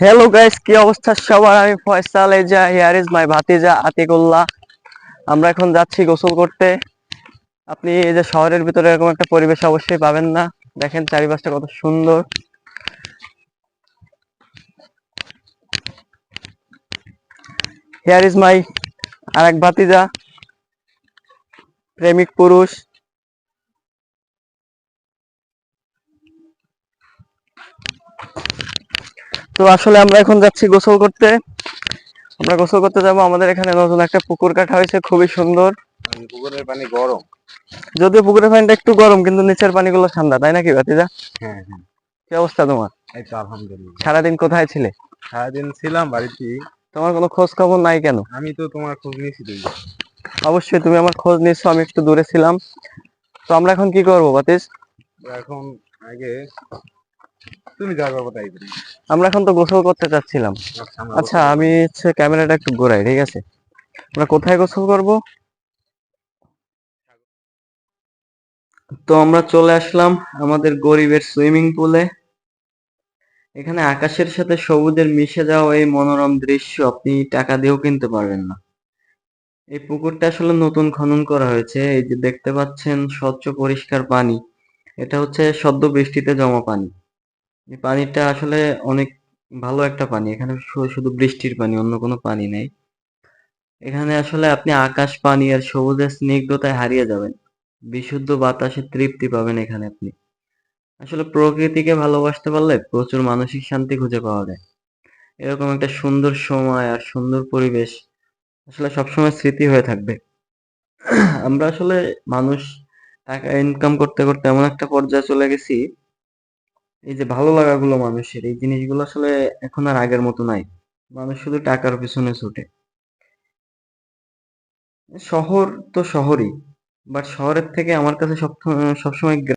Hello guys, কি অবস্থা সবার? আমি ফয়সাল। এই যে হিয়ার ইজ মাই ভাতিজা আতিকুল্লাহ। আমরা এখন যাচ্ছি গোসল করতে। আপনি এই যে শহরের ভিতরে এরকম একটা পরিবেশ অবশ্যই পাবেন না। দেখেন চারিপাশটা কত সুন্দর। হিয়ার ইজ মাই আরেক ভাতিজা, প্রেমিক পুরুষ। তো আসলে আমরা এখন যাচ্ছি গোসল করতে। আমরা গোসল করতে যাব। আমাদের এখানে নতুন একটা পুকুর কাটা হয়েছে, খুবই সুন্দর। পুকুরের পানি গরম। যদিও পুকুরের পানিটা একটু গরম, কিন্তু নিচের পানিগুলো ঠান্ডা, তাই নাকি ভাতিজা? হ্যাঁ হ্যাঁ, কি অবস্থা তোমার? এই তো আলহামদুলিল্লাহ। সারাদিন কোথায় ছিলে? সারাদিন ছিলাম বাড়িতে। তোমার কোনো খোঁজ খবর নাই কেন? আমি তো তোমার খোঁজ নিয়েছি তুই। অবশ্যই তুমি আমার খোঁজ নিচ্ছ, আমি একটু দূরে ছিলাম। তো আমরা এখন কি করবো বাতিস? এখন আগে তুমি যা করবো তাই করি। আমরা এখন তো গোসল করতে চাচ্ছিলাম। আচ্ছা, আমরা আচ্ছা, গোসল আমি করবো। হচ্ছে ক্যামেরাটা একটু ঘোরাই, ঠিক আছে? আমরা কোথায় গোসল করব? তো আমরা চলে আসলাম আমাদের গরিবের সুইমিং পুলে। এখানে আকাশের সাথে সবুজের মিশে যাওয়া এই মনোরম দৃশ্য আপনি টাকা দিয়েও কিনতে পারবেন না। এই পুকুরটা আসলে নতুন খনন করা হয়েছে। এই যে দেখতে পাচ্ছেন স্বচ্ছ পরিষ্কার পানি, এটা হচ্ছে সদ্য বৃষ্টিতে জমা পানি। এই পানিটা আসলে অনেক ভালো একটা পানি। এখানে শুধু বৃষ্টির পানি, অন্য কোনো পানি নেই। এখানে আসলে আপনি আকাশ পানি আর সবুজের স্নিগ্ধতায় হারিয়ে যাবেন। বিশুদ্ধ বাতাসে তৃপ্তি পাবেন এখানে আপনি। আসলে প্রকৃতিকে ভালোবাসতে পারলে প্রচুর মানসিক শান্তি খুঁজে পাওয়া যায়। এরকম একটা সুন্দর সময় আর সুন্দর পরিবেশ আসলে সবসময় স্মৃতি হয়ে থাকবে। আমরা আসলে মানুষ টাকা ইনকাম করতে করতে এমন একটা পর্যায়ে চলে গেছি, এই যে ভালো লাগাগুলো মানুষের, এই জিনিসগুলো আসলে এখন আর আগের মতো নাই। মানুষ শুধু টাকার পিছনে ছুটে। শহর তো শহরই, বাট শহরের থেকে আমার কাছে সবসময়